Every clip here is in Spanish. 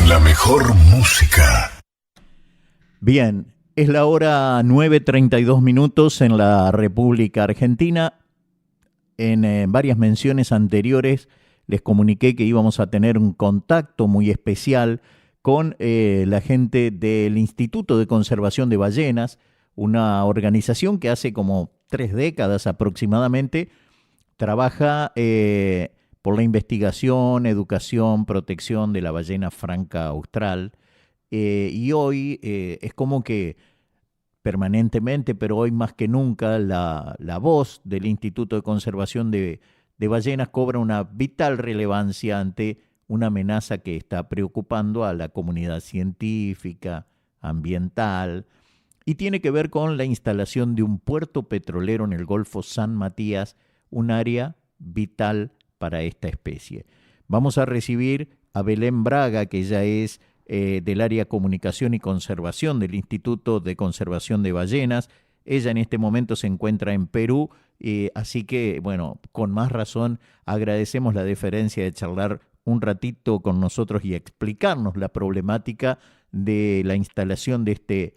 La mejor música. Bien, es la hora 9:32 en la República Argentina. En varias menciones anteriores les comuniqué que íbamos a tener un contacto muy especial con la gente del Instituto de Conservación de Ballenas, una organización que hace como 3 décadas aproximadamente trabaja por la investigación, educación, protección de la ballena franca austral. Y hoy es como que permanentemente, pero hoy más que nunca, la voz del Instituto de Conservación de Ballenas cobra una vital relevancia ante una amenaza que está preocupando a la comunidad científica, ambiental, y tiene que ver con la instalación de un puerto petrolero en el Golfo San Matías, un área vital para esta especie. Vamos a recibir a Belén Braga, que ella es del área Comunicación y Conservación del Instituto de Conservación de Ballenas. Ella en este momento se encuentra en Perú, así que, bueno, con más razón agradecemos la deferencia de charlar un ratito con nosotros y explicarnos la problemática de la instalación de este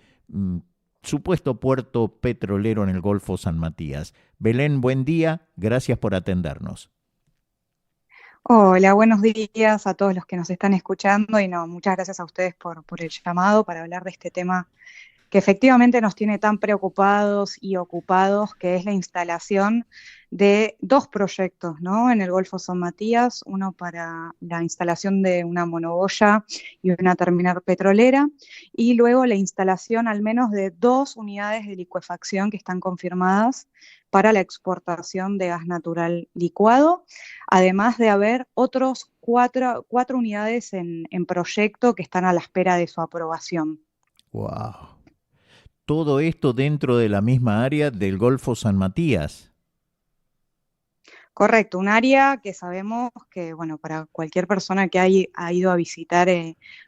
supuesto puerto petrolero en el Golfo San Matías. Belén, buen día, gracias por atendernos. Hola, buenos días a todos los que nos están escuchando y no, muchas gracias a ustedes por el llamado para hablar de este tema que efectivamente nos tiene tan preocupados y ocupados, que es la instalación de dos proyectos, ¿no? En el Golfo San Matías, uno para la instalación de una monoboya y una terminal petrolera, y luego la instalación al menos de 2 unidades de licuefacción que están confirmadas para la exportación de gas natural licuado, además de haber otros cuatro unidades en proyecto que están a la espera de su aprobación. Wow. Todo esto dentro de la misma área del Golfo San Matías. Correcto, un área que sabemos que, bueno, para cualquier persona que ha ido a visitar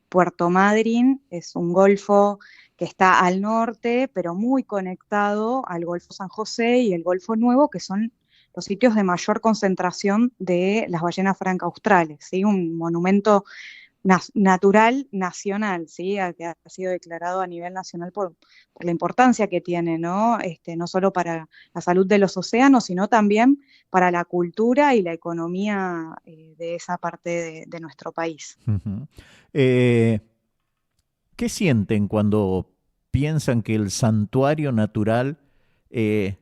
Puerto Madryn, es un golfo que está al norte, pero muy conectado al Golfo San José y el Golfo Nuevo, que son los sitios de mayor concentración de las ballenas franca australes, ¿sí? Un monumento natural nacional, ¿sí? Que ha sido declarado a nivel nacional por la importancia que tiene, ¿no? No solo para la salud de los océanos, sino también para la cultura y la economía de esa parte de nuestro país. Uh-huh. ¿Qué sienten cuando piensan que el santuario natural, eh,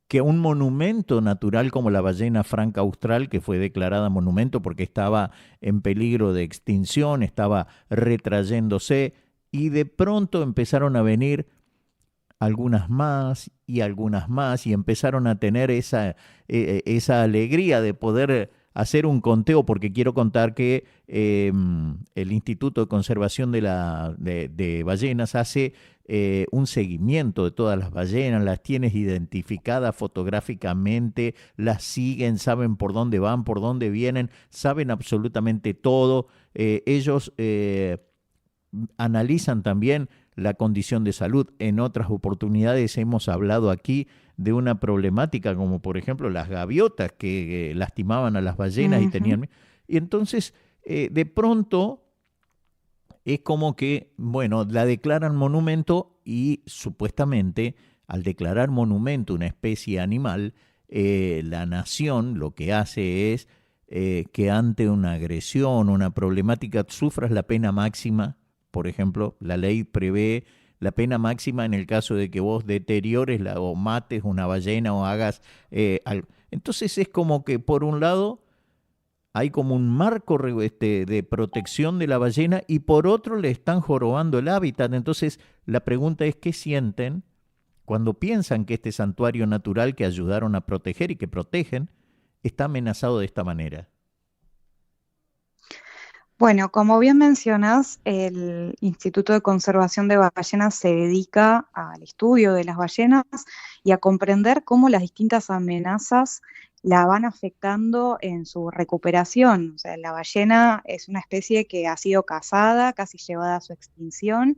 que un monumento natural como la ballena franca austral, que fue declarada monumento porque estaba en peligro de extinción, estaba retrayéndose, y de pronto empezaron a venir algunas más, y empezaron a tener esa alegría de poder hacer un conteo, porque quiero contar que el Instituto de Conservación de Ballenas hace un seguimiento de todas las ballenas, las tienes identificadas fotográficamente, las siguen, saben por dónde van, por dónde vienen, saben absolutamente todo. Ellos analizan también la condición de salud. En otras oportunidades hemos hablado aquí de una problemática como por ejemplo las gaviotas que lastimaban a las ballenas y tenían... Y entonces de pronto es como que, bueno, la declaran monumento y supuestamente al declarar monumento una especie animal, la nación lo que hace es que ante una agresión, una problemática, sufras la pena máxima. Por ejemplo, la ley prevé la pena máxima en el caso de que vos deteriores o mates una ballena o hagas algo. Entonces es como que por un lado hay como un marco de protección de la ballena y por otro le están jorobando el hábitat. Entonces la pregunta es, ¿qué sienten cuando piensan que este santuario natural que ayudaron a proteger y que protegen está amenazado de esta manera? Bueno, como bien mencionas, el Instituto de Conservación de Ballenas se dedica al estudio de las ballenas y a comprender cómo las distintas amenazas la van afectando en su recuperación. O sea, la ballena es una especie que ha sido cazada, casi llevada a su extinción.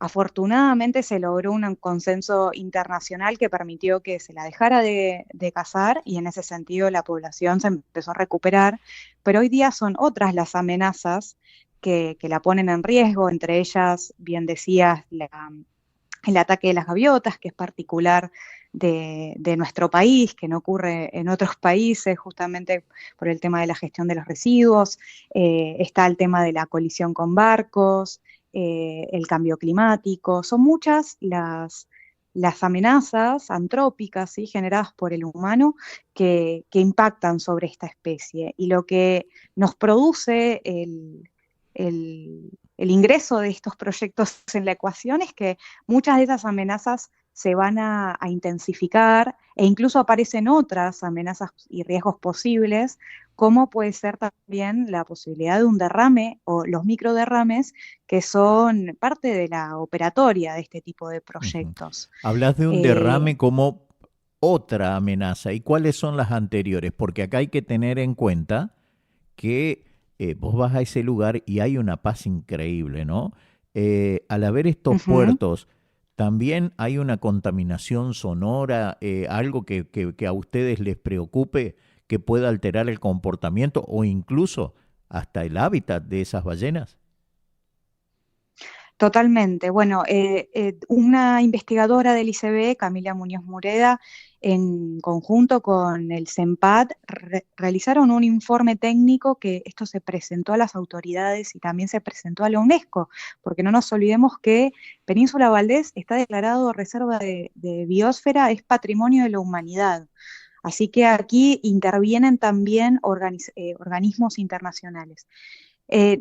Afortunadamente se logró un consenso internacional que permitió que se la dejara de cazar y en ese sentido la población se empezó a recuperar, pero hoy día son otras las amenazas que la ponen en riesgo, entre ellas, bien decías, el ataque de las gaviotas, que es particular de nuestro país, que no ocurre en otros países, justamente por el tema de la gestión de los residuos. Está el tema de la colisión con barcos, el cambio climático. Son muchas las amenazas antrópicas, ¿sí?, generadas por el humano que impactan sobre esta especie. Y lo que nos produce el ingreso de estos proyectos en la ecuación es que muchas de esas amenazas se van a intensificar e incluso aparecen otras amenazas y riesgos posibles, como puede ser también la posibilidad de un derrame o los microderrames que son parte de la operatoria de este tipo de Ujú. proyectos. Hablas de un Eh, derrame como otra amenaza. ¿Y cuáles son las anteriores? Porque acá hay que tener en cuenta que vos vas a ese lugar y hay una paz increíble, ¿no? Al haber estos Ujú. puertos, también hay una contaminación sonora, algo que a ustedes les preocupe, que pueda alterar el comportamiento o incluso hasta el hábitat de esas ballenas. Totalmente. Bueno, una investigadora del ICB, Camila Muñoz Mureda, en conjunto con el CENPAD, realizaron un informe técnico que esto se presentó a las autoridades y también se presentó a la UNESCO, porque no nos olvidemos que Península Valdés está declarado reserva de biosfera, es patrimonio de la humanidad. Así que aquí intervienen también organismos internacionales.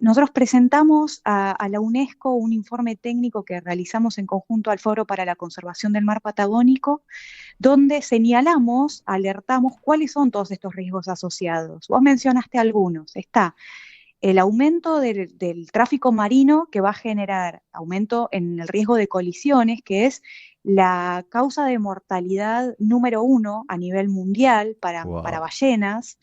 Nosotros presentamos a la UNESCO un informe técnico que realizamos en conjunto al Foro para la Conservación del Mar Patagónico, donde señalamos, alertamos cuáles son todos estos riesgos asociados. Vos mencionaste algunos. Está el aumento del tráfico marino, que va a generar aumento en el riesgo de colisiones, que es la causa de mortalidad número uno a nivel mundial para Wow. ballenas.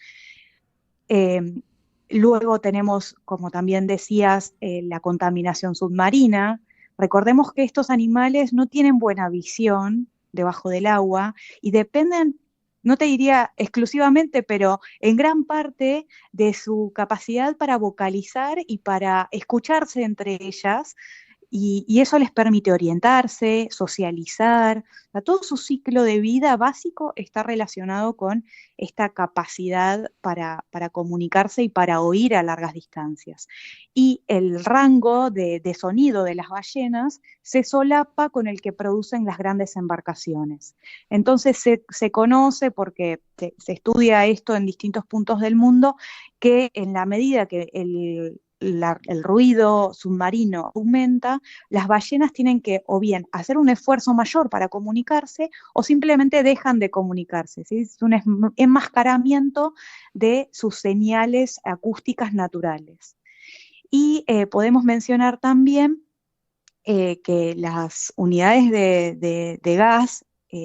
Eh, Luego tenemos, como también decías, la contaminación submarina. Recordemos que estos animales no tienen buena visión debajo del agua y dependen, no te diría exclusivamente, pero en gran parte de su capacidad para vocalizar y para escucharse entre ellas, y eso les permite orientarse, socializar. O sea, todo su ciclo de vida básico está relacionado con esta capacidad para comunicarse y para oír a largas distancias. Y el rango de sonido de las ballenas se solapa con el que producen las grandes embarcaciones. Entonces se conoce, porque se estudia esto en distintos puntos del mundo, que en la medida que el ruido submarino aumenta, las ballenas tienen que o bien hacer un esfuerzo mayor para comunicarse o simplemente dejan de comunicarse, ¿sí? Es un enmascaramiento de sus señales acústicas naturales. Y podemos mencionar también que las unidades de gas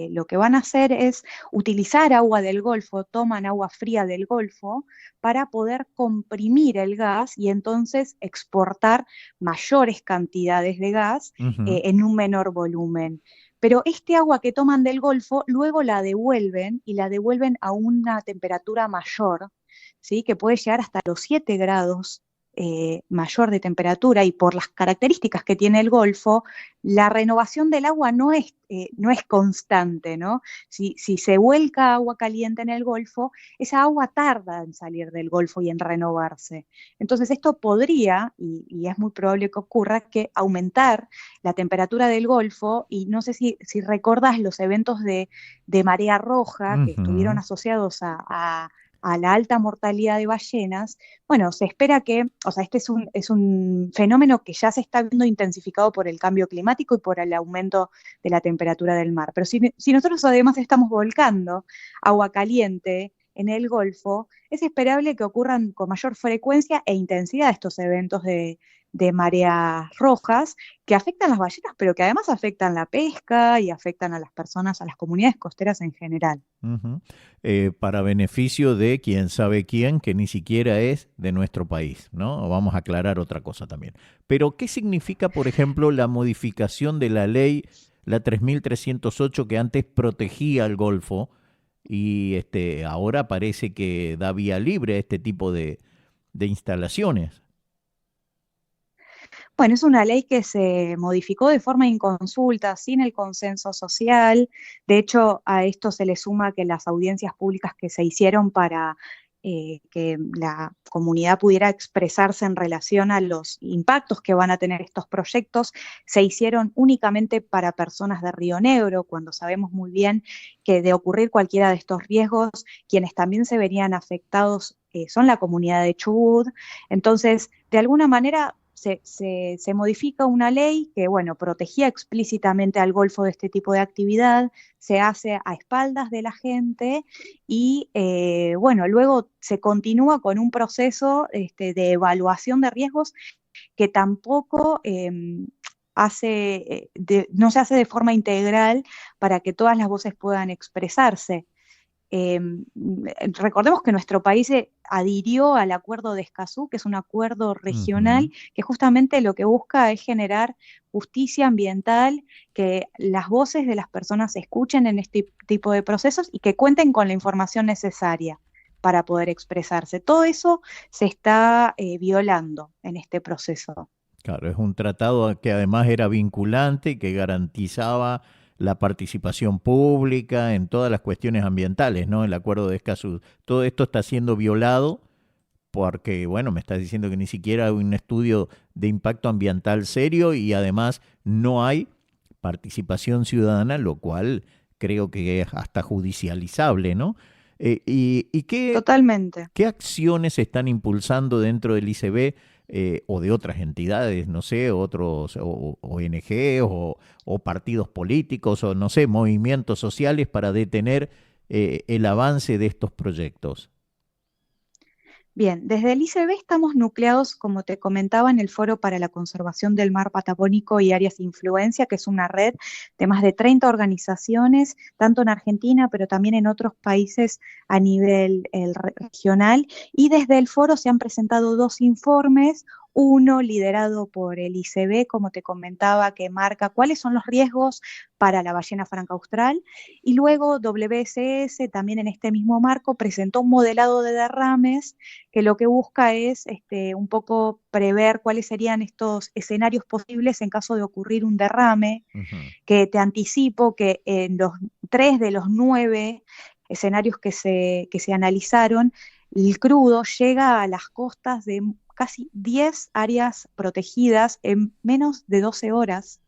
lo que van a hacer es utilizar agua del Golfo, toman agua fría del Golfo para poder comprimir el gas y entonces exportar mayores cantidades de gas Ujú. en un menor volumen. Pero este agua que toman del Golfo luego la devuelven y la devuelven a una temperatura mayor, ¿sí?, que puede llegar hasta los 7 grados mayor de temperatura, y por las características que tiene el Golfo, la renovación del agua no es constante, ¿no? Si se vuelca agua caliente en el Golfo, esa agua tarda en salir del Golfo y en renovarse. Entonces esto podría, y es muy probable que ocurra, que aumentar la temperatura del Golfo, y no sé si recordás los eventos de marea roja que estuvieron Ujú. asociados a la alta mortalidad de ballenas. Bueno, se espera que, o sea, este es un fenómeno que ya se está viendo intensificado por el cambio climático y por el aumento de la temperatura del mar. Pero si nosotros además estamos volcando agua caliente en el Golfo, es esperable que ocurran con mayor frecuencia e intensidad estos eventos de mareas rojas que afectan las ballenas, pero que además afectan la pesca y afectan a las personas, a las comunidades costeras en general. Ujú. Para beneficio de quién sabe quién, que ni siquiera es de nuestro país, ¿no? Vamos a aclarar otra cosa también. Pero, ¿qué significa, por ejemplo, la modificación de la ley, la 3308, que antes protegía al Golfo y ahora parece que da vía libre a este tipo de instalaciones? Bueno, es una ley que se modificó de forma inconsulta, sin el consenso social. De hecho, a esto se le suma que las audiencias públicas que se hicieron para que la comunidad pudiera expresarse en relación a los impactos que van a tener estos proyectos, se hicieron únicamente para personas de Río Negro, cuando sabemos muy bien que de ocurrir cualquiera de estos riesgos, quienes también se verían afectados son la comunidad de Chubut. Entonces, de alguna manera se modifica una ley que, bueno, protegía explícitamente al Golfo de este tipo de actividad, se hace a espaldas de la gente y, bueno, luego se continúa con un proceso de evaluación de riesgos que tampoco no se hace de forma integral para que todas las voces puedan expresarse. Eh, Recordemos que nuestro país adhirió al Acuerdo de Escazú, que es un acuerdo regional Ujú. que justamente lo que busca es generar justicia ambiental, que las voces de las personas se escuchen en este tipo de procesos y que cuenten con la información necesaria para poder expresarse. Todo eso se está violando en este proceso. Claro, es un tratado que además era vinculante, que garantizaba la participación pública en todas las cuestiones ambientales, ¿no? El Acuerdo de Escazú. Todo esto está siendo violado porque, bueno, me estás diciendo que ni siquiera hay un estudio de impacto ambiental serio y además no hay participación ciudadana, lo cual creo que es hasta judicializable, ¿no? ¿Y Totalmente. qué acciones se están impulsando dentro del ICB o de otras entidades, no sé, otros ONG o partidos políticos o no sé, movimientos sociales para detener el avance de estos proyectos? Bien, desde el ICB estamos nucleados, como te comentaba, en el Foro para la Conservación del Mar Patagónico y Áreas de Influencia, que es una red de más de 30 organizaciones, tanto en Argentina, pero también en otros países a nivel regional. Y desde el foro se han presentado dos informes, uno liderado por el ICB, como te comentaba, que marca cuáles son los riesgos para la ballena franca austral, y luego WSS, también en este mismo marco, presentó un modelado de derrames que lo que busca es un poco prever cuáles serían estos escenarios posibles en caso de ocurrir un derrame, Ujú. que te anticipo que en los 3 de los 9 escenarios que se analizaron, el crudo llega a las costas de casi 10 áreas protegidas en menos de 12 horas,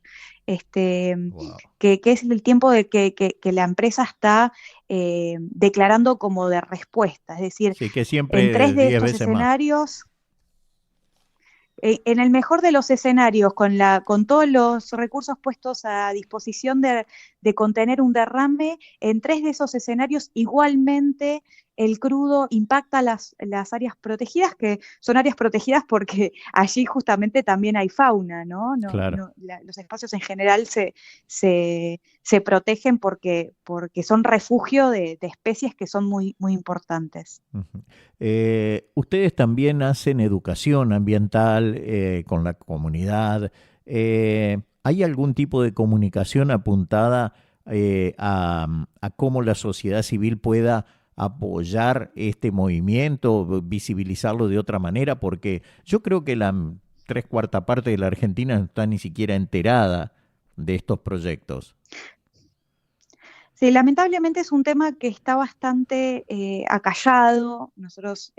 este, Wow. que es el tiempo de que la empresa está declarando como de respuesta. Es decir, Sí, que en siempre 3 de 10 estos veces más. escenarios, en el mejor de los escenarios, con todos los recursos puestos a disposición de contener un derrame, en 3 de esos escenarios igualmente el crudo impacta las áreas protegidas, que son áreas protegidas porque allí justamente también hay fauna, ¿no? Claro. Los espacios en general se protegen porque son refugio de especies que son muy, muy importantes. Ujú. Ustedes también hacen educación ambiental con la comunidad. ¿Hay algún tipo de comunicación apuntada a cómo la sociedad civil pueda apoyar este movimiento, visibilizarlo de otra manera? Porque yo creo que la tres cuarta parte de la Argentina no está ni siquiera enterada de estos proyectos. Sí, lamentablemente es un tema que está bastante acallado. Nosotros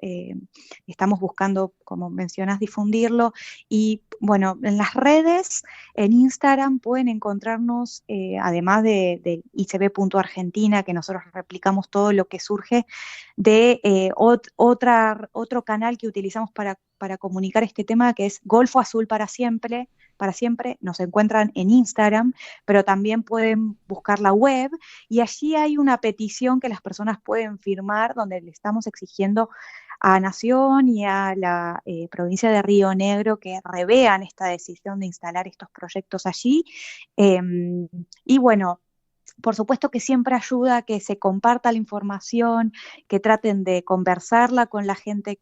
estamos buscando, como mencionas, difundirlo. Y bueno, en las redes, en Instagram, pueden encontrarnos, además de icb.argentina, que nosotros replicamos todo lo que surge, de otro canal que utilizamos para comunicar este tema, que es Golfo Azul para siempre. Para siempre nos encuentran en Instagram, pero también pueden buscar la web y allí hay una petición que las personas pueden firmar donde le estamos exigiendo a Nación y a la provincia de Río Negro que revean esta decisión de instalar estos proyectos allí. Eh, y bueno, por supuesto que siempre ayuda a que se comparta la información, que traten de conversarla con la gente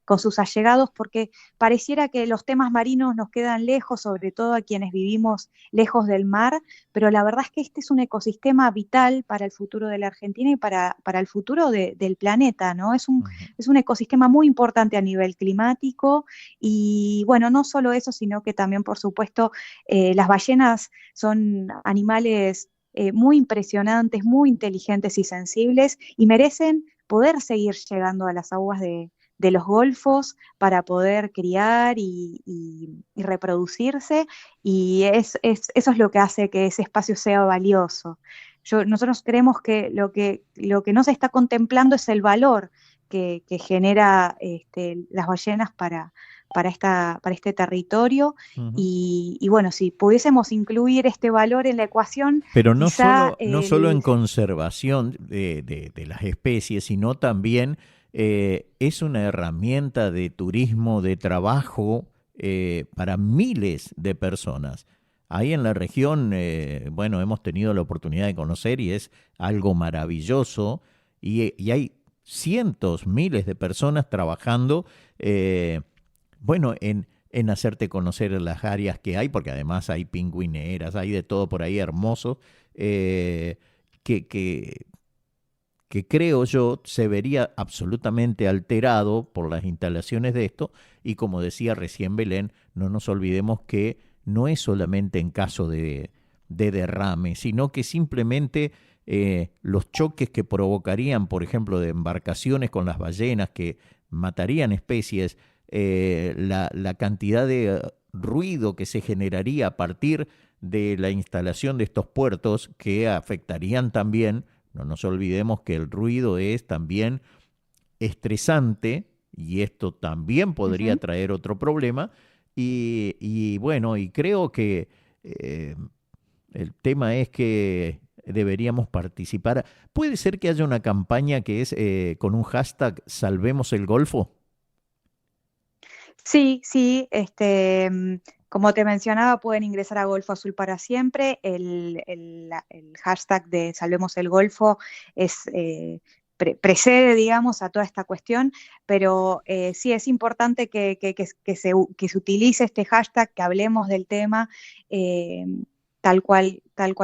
con sus allegados, porque pareciera que los temas marinos nos quedan lejos, sobre todo a quienes vivimos lejos del mar, pero la verdad es que este es un ecosistema vital para el futuro de la Argentina y para el futuro del planeta, ¿no? Ujú. Es un ecosistema muy importante a nivel climático y bueno, no solo eso, sino que también, por supuesto, las ballenas son animales muy impresionantes, muy inteligentes y sensibles y merecen poder seguir llegando a las aguas de los golfos para poder criar y reproducirse, y eso es lo que hace que ese espacio sea valioso. Nosotros creemos que lo que no se está contemplando es el valor que genera las ballenas para este territorio, Ujú. y bueno, si pudiésemos incluir este valor en la ecuación, Pero quizá no solo en conservación de las especies, sino también es una herramienta de turismo, de trabajo para miles de personas. Ahí en la región, bueno, hemos tenido la oportunidad de conocer y es algo maravilloso y hay cientos, miles de personas trabajando, bueno, en hacerte conocer las áreas que hay, porque además hay pingüineras, hay de todo por ahí hermoso, eh, que, que, que creo yo se vería absolutamente alterado por las instalaciones de esto, y como decía recién Belén, no nos olvidemos que no es solamente en caso de derrame, sino que simplemente los choques que provocarían, por ejemplo, de embarcaciones con las ballenas que matarían especies, la cantidad de ruido que se generaría a partir de la instalación de estos puertos que afectarían también, no nos olvidemos que el ruido es también estresante y esto también podría uh-huh. traer otro problema y bueno, y creo que eh, el tema es que deberíamos participar. ¿Puede ser que haya una campaña que es con un hashtag Salvemos el Golfo? Sí, sí, como te mencionaba, pueden ingresar a Golfo Azul para siempre. El hashtag de Salvemos el Golfo es, precede, digamos, a toda esta cuestión, pero sí es importante que se utilice este hashtag, que hablemos del tema, eh, tal cual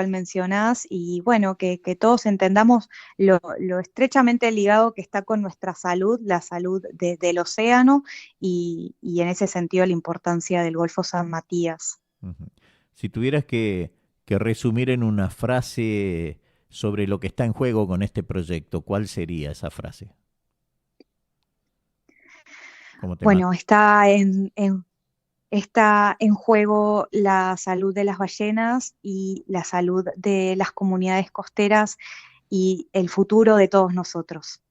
mencionás, y bueno, que todos entendamos lo estrechamente ligado que está con nuestra salud, la salud del océano y en ese sentido la importancia del Golfo San Matías. Ujú. Si tuvieras que resumir en una frase sobre lo que está en juego con este proyecto, ¿cuál sería esa frase? ¿Cómo te Bueno, está en juego la salud de las ballenas y la salud de las comunidades costeras y el futuro de todos nosotros.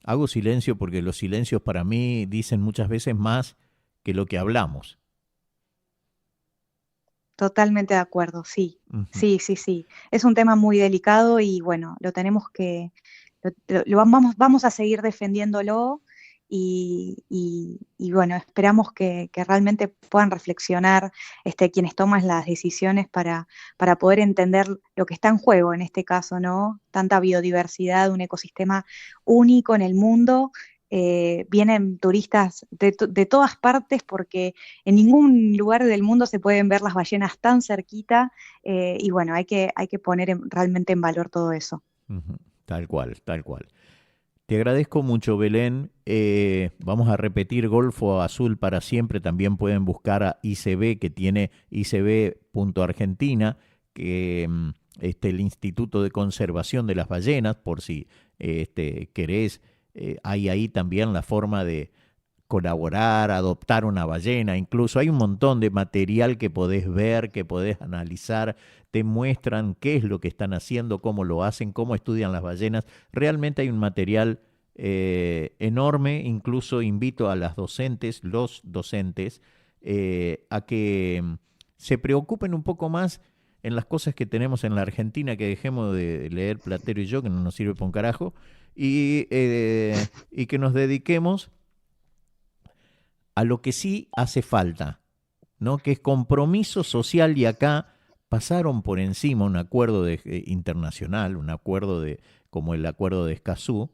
Hago silencio porque los silencios para mí dicen muchas veces más que lo que hablamos. Totalmente de acuerdo, sí, Ujú. sí, sí, sí. Es un tema muy delicado y bueno, vamos a seguir defendiéndolo y bueno, esperamos que realmente puedan reflexionar quienes toman las decisiones para poder entender lo que está en juego en este caso, ¿no? Tanta biodiversidad, un ecosistema único en el mundo. Vienen turistas de todas partes porque en ningún lugar del mundo se pueden ver las ballenas tan cerquita, y bueno, hay que poner realmente en valor todo eso. Ujú. Tal cual, tal cual. Te agradezco mucho, Belén. Vamos a repetir Golfo Azul para siempre. También pueden buscar a ICB, que tiene icb.argentina, que el Instituto de Conservación de las Ballenas, por si querés. Hay ahí también la forma de colaborar, adoptar una ballena, incluso hay un montón de material que podés ver, que podés analizar, te muestran qué es lo que están haciendo, cómo lo hacen, cómo estudian las ballenas. Realmente hay un material enorme, incluso invito a las docentes, los docentes, a que se preocupen un poco más en las cosas que tenemos en la Argentina, que dejemos de leer Platero y yo, que no nos sirve para un carajo, y que nos dediquemos a lo que sí hace falta, ¿no? Que es compromiso social y acá pasaron por encima un acuerdo internacional, un acuerdo como el acuerdo de Escazú.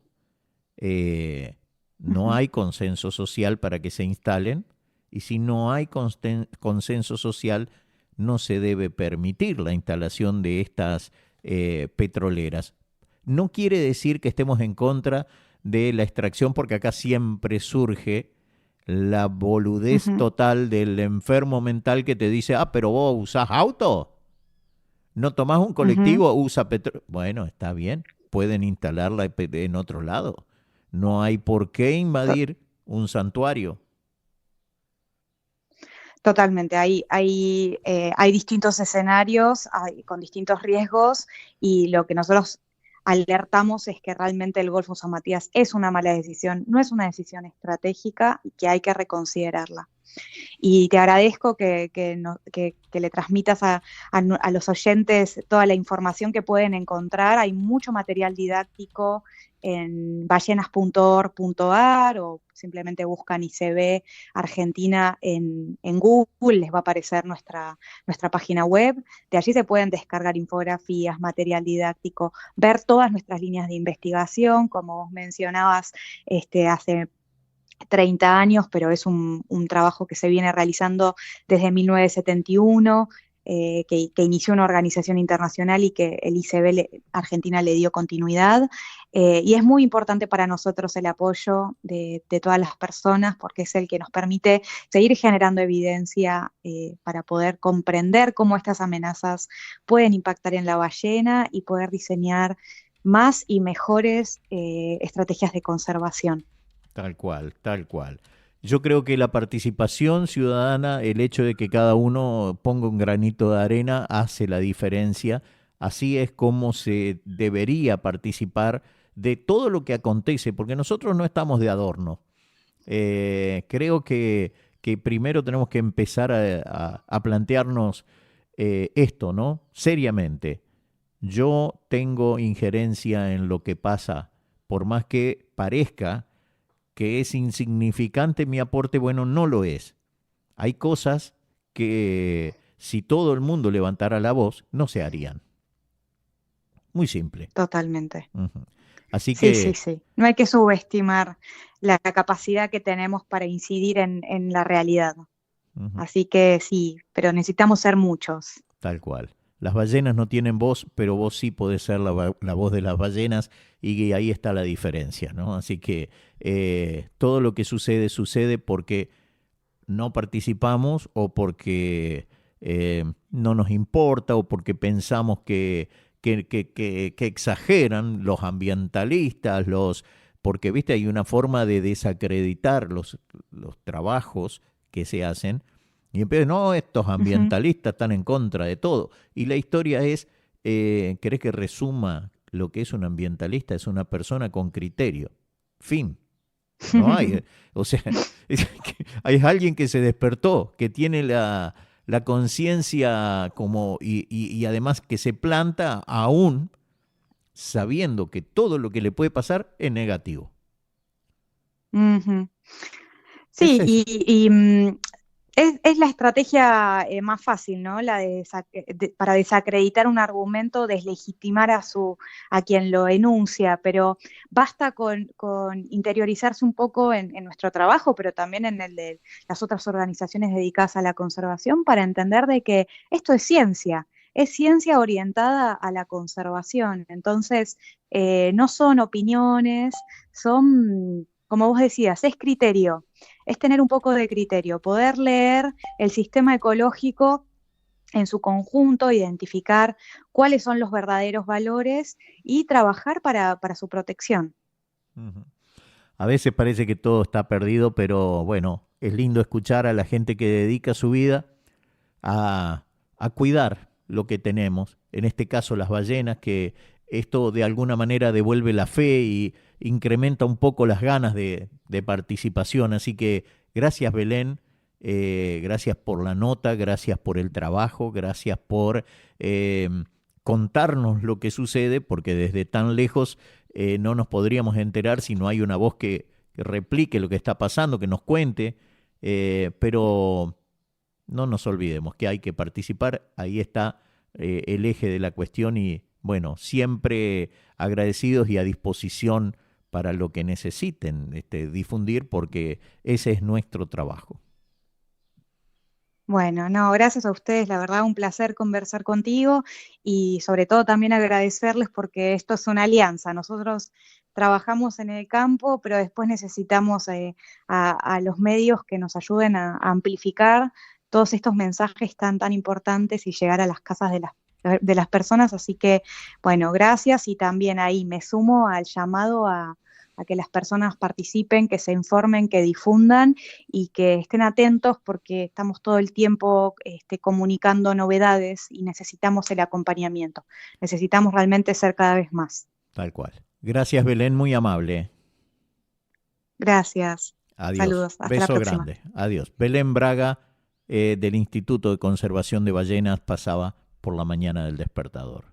eh, no Ujú. hay consenso social para que se instalen, y si no hay consenso social, no se debe permitir la instalación de estas petroleras. No quiere decir que estemos en contra de la extracción, porque acá siempre surge la boludez Ujú. total del enfermo mental que te dice, ah, pero vos usás auto, no tomás un Ujú. colectivo, usa petróleo. Bueno, está bien, pueden instalarla en otro lado. No hay por qué To- invadir un santuario. Totalmente, hay distintos escenarios con distintos riesgos y lo que nosotros alertamos es que realmente el Golfo San Matías es una mala decisión, no es una decisión estratégica y que hay que reconsiderarla. Y te agradezco que le transmitas a los oyentes toda la información que pueden encontrar. Hay mucho material didáctico en ballenas.org.ar o simplemente buscan ICB Argentina en Google, les va a aparecer nuestra página web. De allí se pueden descargar infografías, material didáctico, ver todas nuestras líneas de investigación, como vos mencionabas, hace 30 años, pero es un trabajo que se viene realizando desde 1971, que inició una organización internacional y que el ICB Argentina le dio continuidad. Y es muy importante para nosotros el apoyo de todas las personas porque es el que nos permite seguir generando evidencia para poder comprender cómo estas amenazas pueden impactar en la ballena y poder diseñar más y mejores estrategias de conservación. Tal cual, tal cual. Yo creo que la participación ciudadana, el hecho de que cada uno ponga un granito de arena, hace la diferencia. Así es como se debería participar de todo lo que acontece, porque nosotros no estamos de adorno. Creo que primero tenemos que empezar a plantearnos esto, ¿no? Seriamente. Yo tengo injerencia en lo que pasa, por más que parezca que es insignificante mi aporte, bueno, no lo es. Hay cosas que si todo el mundo levantara la voz, no se harían. Muy simple. Totalmente. Ujú. Así Sí, sí, que, sí. No hay que subestimar la capacidad que tenemos para incidir en la realidad. ujú, Así que sí, pero necesitamos ser muchos. tal cual. Las ballenas no tienen voz, pero vos sí podés ser la voz de las ballenas, y ahí está la diferencia, ¿no? Así que todo lo que sucede sucede porque no participamos, o porque no nos importa, o porque pensamos que exageran los ambientalistas, porque, viste, hay una forma de desacreditar los trabajos que se hacen, y empiezan, no, estos Ujú. ambientalistas están en contra de todo. Y la historia es, ¿querés que resuma lo que es un ambientalista? Es una persona con criterio. Fin. No hay. O sea, hay alguien que se despertó, que tiene la conciencia como, y además que se planta aún sabiendo que todo lo que le puede pasar es negativo. Ujú. Es Sí, eso. es la estrategia más fácil, ¿no? La para desacreditar un argumento, deslegitimar a quien lo enuncia, pero basta con interiorizarse un poco en nuestro trabajo, pero también en el de las otras organizaciones dedicadas a la conservación para entender de que esto es ciencia orientada a la conservación. Entonces, no son opiniones, son, como vos decías, es criterio, es tener un poco de criterio, poder leer el sistema ecológico en su conjunto, identificar cuáles son los verdaderos valores y trabajar para su protección. Ujú. A veces parece que todo está perdido, pero bueno, es lindo escuchar a la gente que dedica su vida a, a cuidar lo que tenemos, en este caso las ballenas, que esto de alguna manera devuelve la fe y incrementa un poco las ganas de participación. Así que gracias, Belén, gracias por la nota, gracias por el trabajo, gracias por eh, contarnos lo que sucede, porque desde tan lejos no nos podríamos enterar si no hay una voz que replique lo que está pasando, que nos cuente, pero no nos olvidemos que hay que participar. Ahí está el eje de la cuestión y bueno, siempre agradecidos y a disposición para lo que necesiten difundir porque ese es nuestro trabajo. Bueno, no, gracias a ustedes, la verdad, un placer conversar contigo y sobre todo también agradecerles porque esto es una alianza. Nosotros trabajamos en el campo, pero después necesitamos a los medios que nos ayuden a amplificar todos estos mensajes tan importantes y llegar a las casas de las personas. Así que, bueno, gracias y también ahí me sumo al llamado a que las personas participen, que se informen, que difundan y que estén atentos porque estamos todo el tiempo comunicando novedades y necesitamos el acompañamiento. Necesitamos realmente ser cada vez más. Tal cual. Gracias, Belén, muy amable. Gracias. Adiós. Saludos. Hasta la Beso próxima. grande. Adiós. Belén Braga, del Instituto de Conservación de Ballenas, pasaba por la mañana del despertador.